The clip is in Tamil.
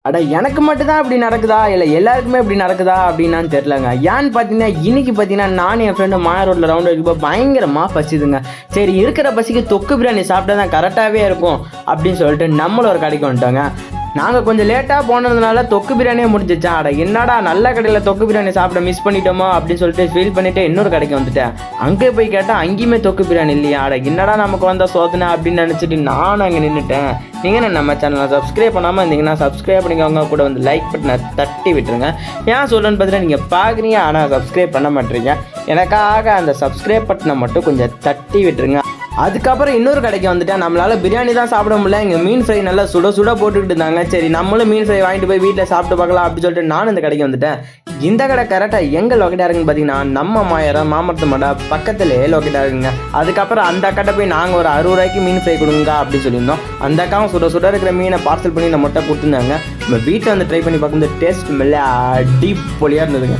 அட எனக்கு மட்டும் தான் இப்படி நடக்குதா இல்லை எல்லாருக்குமே இப்படி நடக்குதா அப்படின்னான்னு தெரிலங்க. ஏன்னு பார்த்தீங்கன்னா இன்றைக்கி பார்த்தீங்கன்னா நானும் என் ஃப்ரெண்டு மாயா ரோட்டில் ரவுண்ட் அடிக்கும்போது பயங்கரமாக பசிதுங்க. சரி இருக்கிற பசிக்கு தொக்கு பிரியாணி சாப்பிட்டா தான் கரெக்டாகவே இருக்கும் அப்படின்னு சொல்லிட்டு நம்மளும் ஒரு கடைக்கு வந்துட்டோங்க. நாங்கள் கொஞ்சம் லேட்டாக போனதுனால தொக்கு பிரியாணியே முடிஞ்சிச்சா. அட என்னடா நல்ல கடையில் தொக்கு பிரியாணி சாப்பிட மிஸ் பண்ணிட்டோமோ அப்படின்னு சொல்லிட்டு ஃபீல் பண்ணிவிட்டு இன்னொரு கடைக்கு வந்துட்டேன். அங்கே போய் கேட்டால் அங்கேயுமே தொக்கு பிரியாணி இல்லையா. அட என்னடா நமக்கு வந்த சோதனை அப்படின்னு நினச்சிட்டு நானும் அங்கே நின்றுட்டேன். நீங்கள் நம்ம சேனலை சப்ஸ்கிரைப் பண்ணாமல் இருந்தீங்கன்னா சப்ஸ்கிரைப் பண்ணிக்கோங்க, கூட வந்து லைக் பட்டனை தட்டி விட்டுருங்க. ஏன் சொல்கிறேன்னு பார்த்தீங்கன்னா நீங்கள் பார்க்குறீங்க ஆனால் சப்ஸ்கிரைப் பண்ண மாட்டேறீங்க. எனக்காக அந்த சப்ஸ்கிரைப் பட்டனை மட்டும் கொஞ்சம் தட்டி விட்டுருங்க. அதுக்கப்புறம் இன்னொரு கடைக்கு வந்துட்டேன். நம்மளால் பிரியாணி தான் சாப்பிட முடியல, இங்கே மீன் ஃப்ரை நல்லா சுட சுட போட்டுக்கிட்டு இருந்தாங்க. சரி நம்மளும் மீன் ஃப்ரை வாங்கிட்டு போய் வீட்டில் சாப்பிட்டு பார்க்கலாம் அப்படின்னு சொல்லிட்டு நானும் இந்த கடைக்கு வந்துட்டேன். இந்த கடை கரெக்டாக எங்கே லொக்கேட்டாக இருக்குன்னு பார்த்தீங்கன்னா நம்ம மாமரத்து மடை பக்கத்துலேயே லொக்கேட்டாக இருக்குங்க. அதுக்கப்புறம் அந்த அக்கட்டை போய் நாங்கள் ஒரு 60 ரூபாய்க்கு மீன் ஃப்ரை கொடுங்க அப்படின்னு சொல்லியிருந்தோம். அந்த அக்காவும் சுட சுட இருக்கிற மீனை பார்சல் பண்ணி இந்த மொட்டை கொடுத்துருந்தாங்க. நம்ம வீட்டில் வந்து ட்ரை பண்ணி பார்க்கும்போது டேஸ்ட் மெல்ல அடிப்பொலியாக இருந்ததுங்க.